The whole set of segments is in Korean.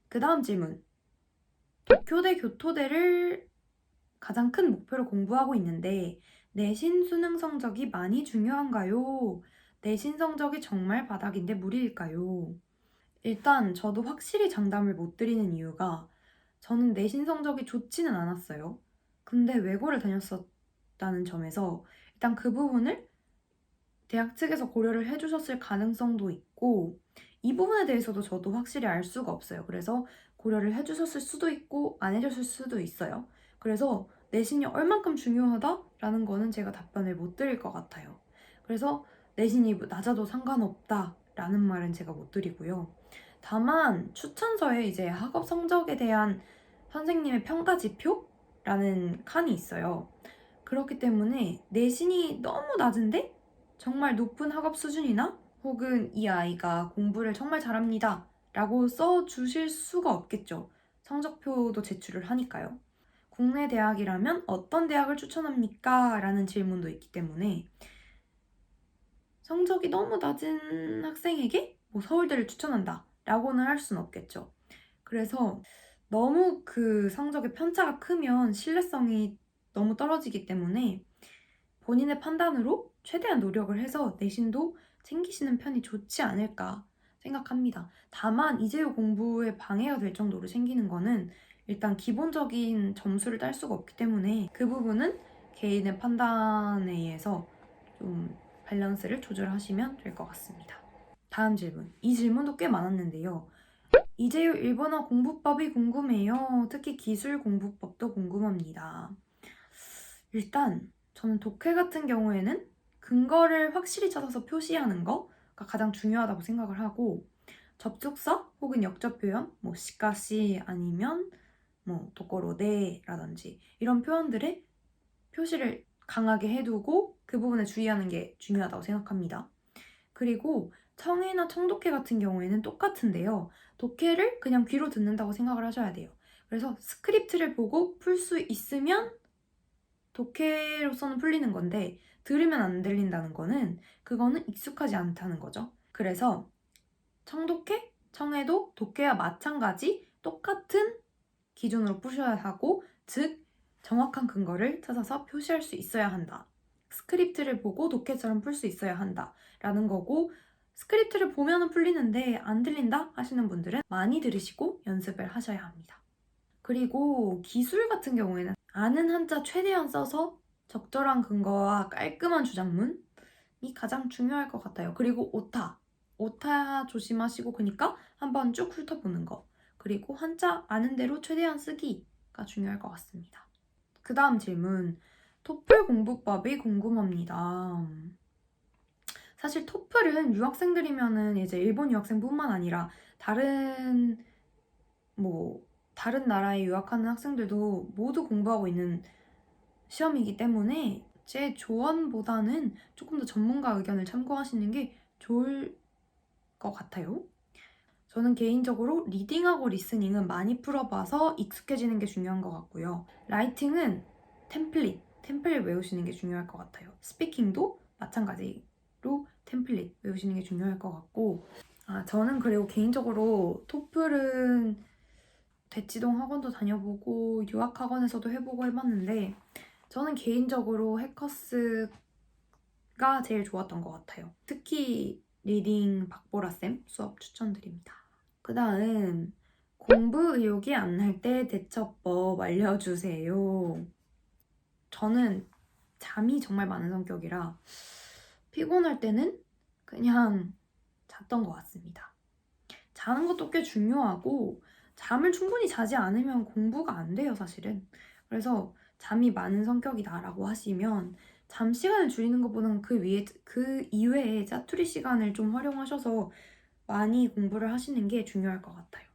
그 다음 질문. 도쿄대 교토대를 가장 큰 목표로 공부하고 있는데 내신 수능 성적이 많이 중요한가요? 내신 성적이 정말 바닥인데 무리일까요? 일단 저도 확실히 장담을 못 드리는 이유가 저는 내신 성적이 좋지는 않았어요. 근데 외고를 다녔었다는 점에서 일단 그 부분을 대학 측에서 고려를 해주셨을 가능성도 있고 이 부분에 대해서도 저도 확실히 알 수가 없어요. 그래서 고려를 해주셨을 수도 있고 안 해주셨을 수도 있어요. 그래서 내신이 얼만큼 중요하다라는 거는 제가 답변을 못 드릴 것 같아요. 그래서 내신이 낮아도 상관없다라는 말은 제가 못 드리고요. 다만 추천서에 이제 학업 성적에 대한 선생님의 평가 지표라는 칸이 있어요. 그렇기 때문에 내신이 너무 낮은데 정말 높은 학업 수준이나 혹은 이 아이가 공부를 정말 잘합니다 라고 써주실 수가 없겠죠. 성적표도 제출을 하니까요. 국내 대학이라면 어떤 대학을 추천합니까? 라는 질문도 있기 때문에 성적이 너무 낮은 학생에게 뭐 서울대를 추천한다 라고는 할 수는 없겠죠. 그래서 너무 그 성적의 편차가 크면 신뢰성이 너무 떨어지기 때문에 본인의 판단으로 최대한 노력을 해서 내신도 챙기시는 편이 좋지 않을까 생각합니다. 다만 이재호 공부에 방해가 될 정도로 챙기는 거는 일단 기본적인 점수를 딸 수가 없기 때문에 그 부분은 개인의 판단에 의해서 좀 밸런스를 조절하시면 될 것 같습니다. 다음 질문. 이 질문도 꽤 많았는데요. 이재호 일본어 공부법이 궁금해요. 특히 기술 공부법도 궁금합니다. 일단 저는 독해 같은 경우에는 근거를 확실히 찾아서 표시하는 거가 가장 중요하다고 생각을 하고 접속사 혹은 역접 표현, 뭐 시카시 아니면 뭐 도코로데라든지 이런 표현들의 표시를 강하게 해두고 그 부분에 주의하는 게 중요하다고 생각합니다. 그리고 청해나 청독해 같은 경우에는 똑같은데요. 독해를 그냥 귀로 듣는다고 생각을 하셔야 돼요. 그래서 스크립트를 보고 풀 수 있으면 독해로서는 풀리는 건데 들으면 안 들린다는 거는 그거는 익숙하지 않다는 거죠. 그래서 청독해, 청해도 독해와 마찬가지 똑같은 기준으로 푸셔야 하고 즉 정확한 근거를 찾아서 표시할 수 있어야 한다. 스크립트를 보고 독해처럼 풀 수 있어야 한다 라는 거고 스크립트를 보면 풀리는데 안 들린다 하시는 분들은 많이 들으시고 연습을 하셔야 합니다. 그리고 기술 같은 경우에는 아는 한자 최대한 써서 적절한 근거와 깔끔한 주장문이 가장 중요할 것 같아요. 그리고 오타 조심하시고 그러니까 한번 쭉 훑어보는 거. 그리고 한자 아는 대로 최대한 쓰기가 중요할 것 같습니다. 그 다음 질문. 토플 공부법이 궁금합니다. 사실 토플은 유학생들이면은 이제 일본 유학생뿐만 아니라 다른 뭐 다른 나라에 유학하는 학생들도 모두 공부하고 있는 시험이기 때문에 제 조언보다는 조금 더 전문가 의견을 참고하시는 게 좋을 것 같아요. 저는 개인적으로 리딩하고 리스닝은 많이 풀어봐서 익숙해지는 게 중요한 것 같고요. 라이팅은 템플릿 외우시는 게 중요할 것 같아요. 스피킹도 마찬가지로 템플릿 외우시는 게 중요할 것 같고 저는 그리고 개인적으로 토플은 대치동 학원도 다녀보고 유학학원에서도 해보고 해봤는데 저는 개인적으로 해커스가 제일 좋았던 것 같아요. 특히 리딩 박보라쌤 수업 추천드립니다. 그 다음 공부 의욕이 안 날 때 대처법 알려주세요. 저는 잠이 정말 많은 성격이라 피곤할 때는 그냥 잤던 것 같습니다. 자는 것도 꽤 중요하고 잠을 충분히 자지 않으면 공부가 안 돼요, 사실은. 그래서 잠이 많은 성격이다라고 하시면 잠 시간을 줄이는 것보다는 그 이외에 짜투리 시간을 좀 활용하셔서 많이 공부를 하시는 게 중요할 것 같아요.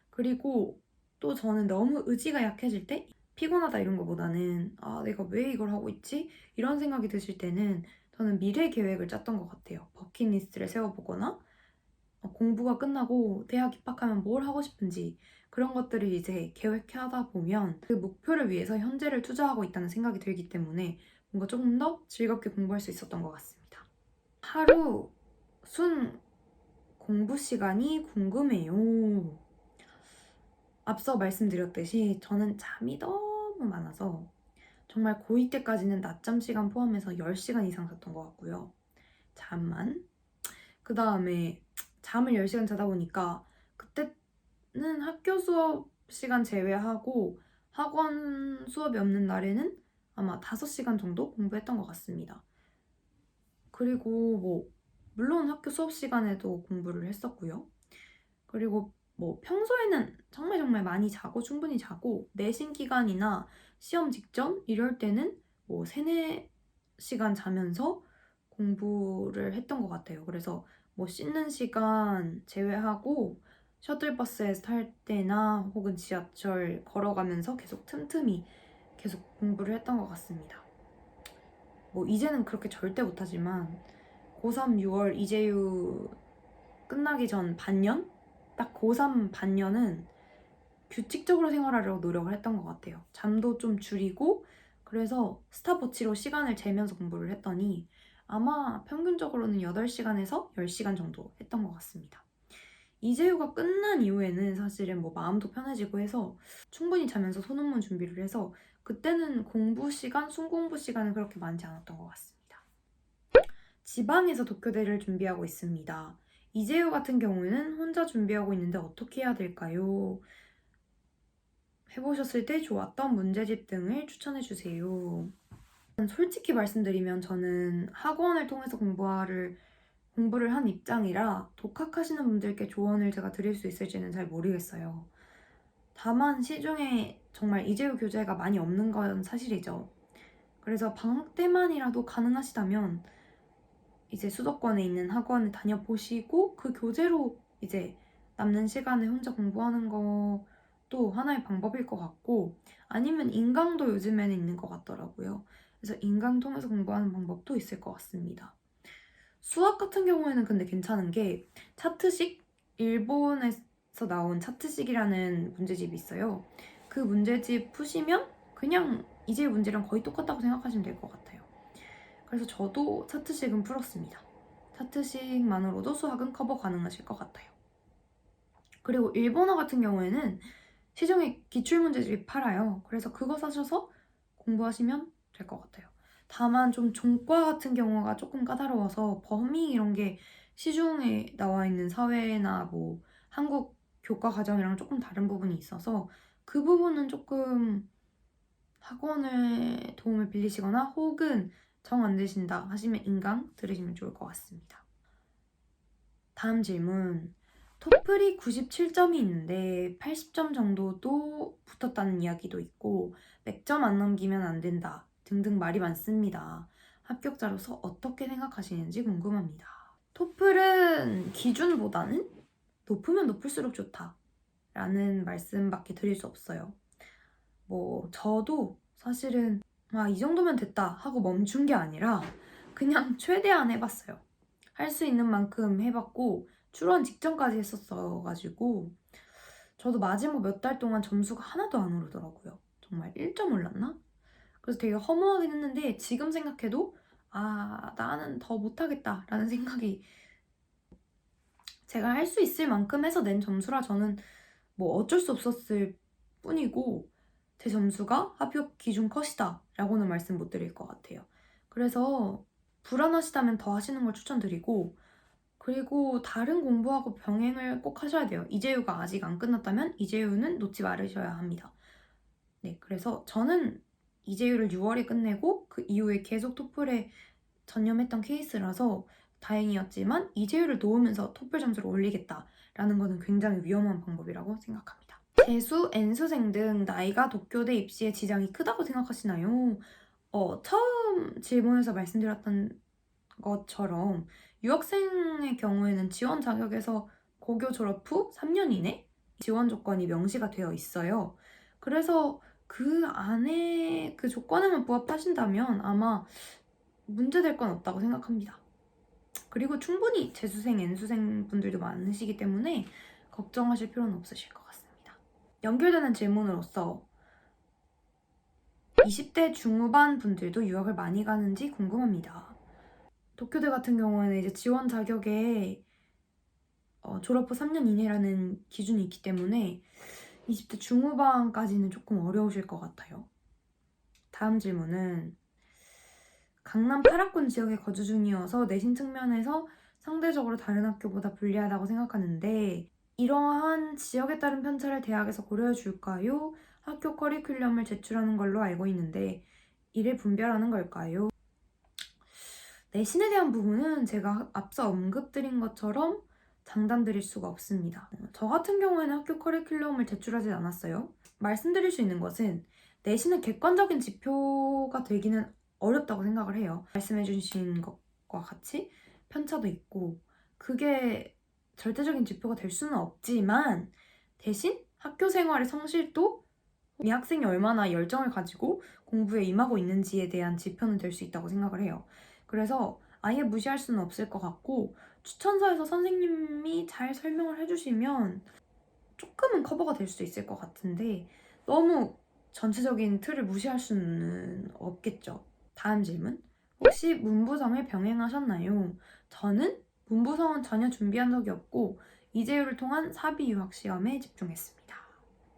그리고 또 저는 너무 의지가 약해질 때 피곤하다 이런 것보다는 내가 왜 이걸 하고 있지? 이런 생각이 드실 때는 저는 미래 계획을 짰던 것 같아요. 버킷리스트를 세워보거나 공부가 끝나고 대학 입학하면 뭘 하고 싶은지 그런 것들을 이제 계획하다 보면 그 목표를 위해서 현재를 투자하고 있다는 생각이 들기 때문에 뭔가 조금 더 즐겁게 공부할 수 있었던 것 같습니다. 하루 순 공부 시간이 궁금해요. 앞서 말씀드렸듯이 저는 잠이 너무 많아서 정말 고2 때까지는 낮잠 시간 포함해서 10시간 이상 잤던 것 같고요. 잠만. 그 다음에 잠을 10시간 자다 보니까 그때는 학교 수업 시간 제외하고 학원 수업이 없는 날에는 아마 5시간 정도 공부했던 것 같습니다. 그리고 물론 학교 수업 시간에도 공부를 했었고요. 그리고 평소에는 정말 많이 자고 충분히 자고 내신 기간이나 시험 직전 이럴 때는 3-4시간 자면서 공부를 했던 것 같아요. 그래서 씻는 시간 제외하고 셔틀버스에서 탈 때나 혹은 지하철 걸어가면서 계속 틈틈이 계속 공부를 했던 것 같습니다. 이제는 그렇게 절대 못하지만 고3 6월 이재유 끝나기 전 반년? 딱 고3 반년은 규칙적으로 생활하려고 노력을 했던 것 같아요. 잠도 좀 줄이고 그래서 스탑워치로 시간을 재면서 공부를 했더니 아마 평균적으로는 8시간에서 10시간 정도 했던 것 같습니다. 이재유가 끝난 이후에는 사실은 마음도 편해지고 해서 충분히 자면서 소논문 준비를 해서 그때는 공부 시간, 순공부 시간은 그렇게 많지 않았던 것 같습니다. 지방에서 도쿄대를 준비하고 있습니다. 이재유 같은 경우에는 혼자 준비하고 있는데 어떻게 해야 될까요? 해보셨을 때 좋았던 문제집 등을 추천해주세요. 솔직히 말씀드리면 저는 학원을 통해서 공부를 한 입장이라 독학하시는 분들께 조언을 제가 드릴 수 있을지는 잘 모르겠어요. 다만 시중에 정말 이재유 교재가 많이 없는 건 사실이죠. 그래서 방학 때만이라도 가능하시다면 이제 수도권에 있는 학원을 다녀보시고 그 교재로 이제 남는 시간에 혼자 공부하는 것도 하나의 방법일 것 같고 아니면 인강도 요즘에는 있는 것 같더라고요. 그래서 인강 통해서 공부하는 방법도 있을 것 같습니다. 수학 같은 경우에는 근데 괜찮은 게 차트식, 일본에서 나온 차트식이라는 문제집이 있어요. 그 문제집 푸시면 그냥 이제 문제랑 거의 똑같다고 생각하시면 될 것 같아요. 그래서 저도 차트식은 풀었습니다. 차트식만으로도 수학은 커버 가능하실 것 같아요. 그리고 일본어 같은 경우에는 시중에 기출문제집이 팔아요. 그래서 그거 사셔서 공부하시면 될 것 같아요. 다만 좀 종과 같은 경우가 조금 까다로워서 범위 이런 게 시중에 나와 있는 사회나 한국 교과 과정이랑 조금 다른 부분이 있어서 그 부분은 조금 학원의 도움을 빌리시거나 혹은 정 안 되신다 하시면 인강 들으시면 좋을 것 같습니다. 다음 질문. 토플이 97점이 있는데 80점 정도도 붙었다는 이야기도 있고 100점 안 넘기면 안 된다 등등 말이 많습니다. 합격자로서 어떻게 생각하시는지 궁금합니다. 토플은 기준보다는 높으면 높을수록 좋다 라는 말씀밖에 드릴 수 없어요. 저도 사실은 이 정도면 됐다 하고 멈춘 게 아니라 그냥 최대한 해봤어요. 할 수 있는 만큼 해봤고 출원 직전까지 했었어가지고 저도 마지막 몇 달 동안 점수가 하나도 안 오르더라고요. 정말 1점 올랐나? 그래서 되게 허무하긴 했는데 지금 생각해도 나는 더 못하겠다 라는 생각이 제가 할 수 있을 만큼 해서 낸 점수라 저는 어쩔 수 없었을 뿐이고 제 점수가 합격 기준 컷이다 라고는 말씀 못 드릴 것 같아요. 그래서 불안하시다면 더 하시는 걸 추천드리고 그리고 다른 공부하고 병행을 꼭 하셔야 돼요. 이재유가 아직 안 끝났다면 이재유는 놓지 말으셔야 합니다. 네, 그래서 저는 이재유를 6월에 끝내고 그 이후에 계속 토플에 전념했던 케이스라서 다행이었지만 이재유를 놓으면서 토플 점수를 올리겠다라는 것은 굉장히 위험한 방법이라고 생각합니다. 재수, N수생 등 나이가 도쿄대 입시에 지장이 크다고 생각하시나요? 처음 질문에서 말씀드렸던 것처럼 유학생의 경우에는 지원 자격에서 고교 졸업 후 3년 이내 지원 조건이 명시가 되어 있어요. 그래서 그 안에 그 조건에만 부합하신다면 아마 문제될 건 없다고 생각합니다. 그리고 충분히 재수생, N수생 분들도 많으시기 때문에 걱정하실 필요는 없으실 것 같습니다. 연결되는 질문으로서 20대 중후반 분들도 유학을 많이 가는지 궁금합니다. 도쿄대 같은 경우에는 이제 지원 자격에 졸업 후 3년 이내라는 기준이 있기 때문에 20대 중후반까지는 조금 어려우실 것 같아요. 다음 질문은 강남 8학군 지역에 거주 중이어서 내신 측면에서 상대적으로 다른 학교보다 불리하다고 생각하는데 이러한 지역에 따른 편차를 대학에서 고려해 줄까요? 학교 커리큘럼을 제출하는 걸로 알고 있는데 이를 분별하는 걸까요? 내신에 대한 부분은 제가 앞서 언급드린 것처럼 장담드릴 수가 없습니다. 저 같은 경우에는 학교 커리큘럼을 제출하지 않았어요. 말씀드릴 수 있는 것은 내신은 객관적인 지표가 되기는 어렵다고 생각을 해요. 말씀해주신 것과 같이 편차도 있고 그게 절대적인 지표가 될 수는 없지만 대신 학교 생활의 성실도 이 학생이 얼마나 열정을 가지고 공부에 임하고 있는지에 대한 지표는 될 수 있다고 생각을 해요. 그래서 아예 무시할 수는 없을 것 같고 추천서에서 선생님이 잘 설명을 해주시면 조금은 커버가 될 수 있을 것 같은데 너무 전체적인 틀을 무시할 수는 없겠죠. 다음 질문. 혹시 문부성을 병행하셨나요? 저는 문부성은 전혀 준비한 적이 없고 이재유를 통한 사비 유학 시험에 집중했습니다.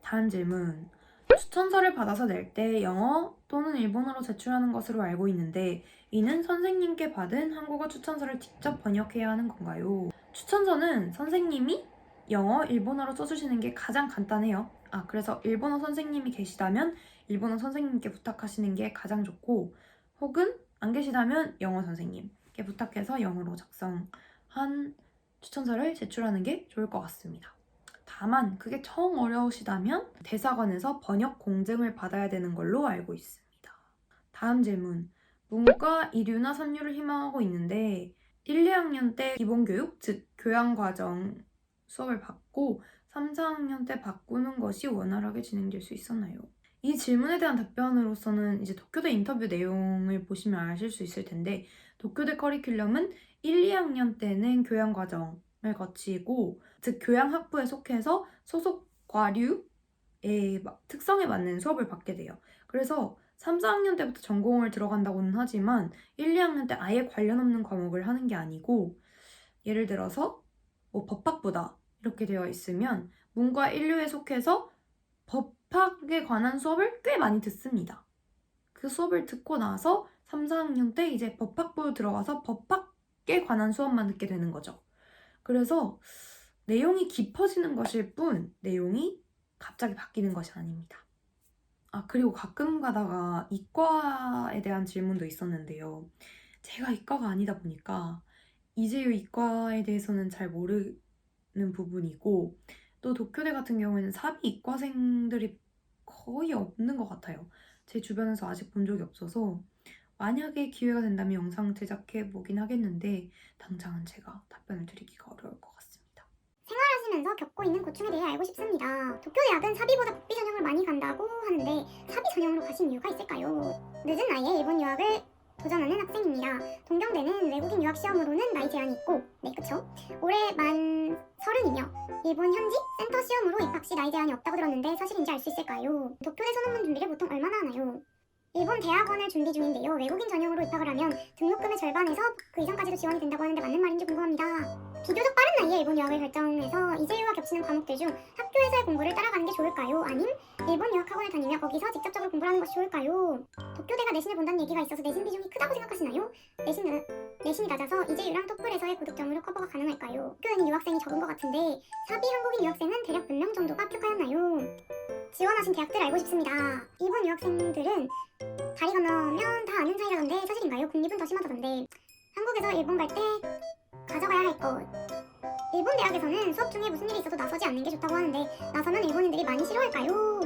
다음 질문. 추천서를 받아서 낼 때 영어 또는 일본어로 제출하는 것으로 알고 있는데 이는 선생님께 받은 한국어 추천서를 직접 번역해야 하는 건가요? 추천서는 선생님이 영어, 일본어로 써주시는 게 가장 간단해요. 그래서 일본어 선생님이 계시다면 일본어 선생님께 부탁하시는 게 가장 좋고 혹은 안 계시다면 영어 선생님께 부탁해서 영어로 작성한 추천서를 제출하는 게 좋을 것 같습니다. 다만 그게 정 어려우시다면 대사관에서 번역 공증을 받아야 되는 걸로 알고 있습니다. 다음 질문. 문과 2류나 3류를 희망하고 있는데 1, 2학년 때 기본교육, 즉 교양과정 수업을 받고 3, 4학년 때 바꾸는 것이 원활하게 진행될 수 있었나요? 이 질문에 대한 답변으로서는 이제 도쿄대 인터뷰 내용을 보시면 아실 수 있을 텐데 도쿄대 커리큘럼은 1, 2학년 때는 교양과정을 거치고 즉 교양학부에 속해서 소속 과류의 특성에 맞는 수업을 받게 돼요. 그래서 3, 4학년 때부터 전공을 들어간다고는 하지만 1, 2학년 때 아예 관련 없는 과목을 하는 게 아니고 예를 들어서 뭐 법학부다 이렇게 되어 있으면 문과 1류에 속해서 법학에 관한 수업을 꽤 많이 듣습니다. 그 수업을 듣고 나서 3, 4학년 때 이제 법학부 들어가서 법학에 관한 수업만 듣게 되는 거죠. 그래서 내용이 깊어지는 것일 뿐 내용이 갑자기 바뀌는 것이 아닙니다. 그리고 가끔 가다가 이과에 대한 질문도 있었는데요. 제가 이과가 아니다 보니까 이재유 이과에 대해서는 잘 모르는 부분이고 또 도쿄대 같은 경우에는 사비 이과생들이 거의 없는 것 같아요. 제 주변에서 아직 본 적이 없어서 만약에 기회가 된다면 영상 제작해 보긴 하겠는데 당장은 제가 답변을 드리기가 어려울 것 같습니다. 생활하시면서 겪고 있는 고충에 대해 알고 싶습니다. 도쿄대학은 사비보다 국비 전형을 많이 간다고 하는데 사비 전형으로 가신 이유가 있을까요? 늦은 나이에 일본 유학을 도전하는 학생입니다. 동경대는 외국인 유학 시험으로는 나이 제한이 있고 그쵸? 올해 만 30이며 일본 현지 센터 시험으로 입학 시 나이 제한이 없다고 들었는데 사실인지 알 수 있을까요? 도쿄대 선언문 준비를 보통 얼마나 하나요? 일본 대학원을 준비 중인데요. 외국인 전형으로 입학을 하면 등록금의 절반에서 그 이상까지도 지원이 된다고 하는데 맞는 말인지 궁금합니다. 비교적 빠른 나이에 일본 유학을 결정해서 이재유와 겹치는 과목들 중 학교에서의 공부를 따라가는 게 좋을까요? 아님 일본 유학 학원을 다니며 거기서 직접적으로 공부를 하는 것이 좋을까요? 도쿄대가 내신을 본다는 얘기가 있어서 내신 비중이 크다고 생각하시나요? 내신이 낮아서 이재유랑 토플에서의 고득점으로 커버가 가능할까요? 도쿄대는 유학생이 적은 것 같은데 사비 한국인 유학생은 대략 몇 명 정도가 합격하였나요? 지원하신 대학들 알고 싶습니다. 이번 유학생들은 다리 건너면 다 아는 사이라던데 사실인가요? 국립은 더 심하다던데 한국에서 일본 갈 때 가져가야 할 것. 일본 대학에서는 수업 중에 무슨 일이 있어도 나서지 않는 게 좋다고 하는데 나서면 일본인들이 많이 싫어할까요?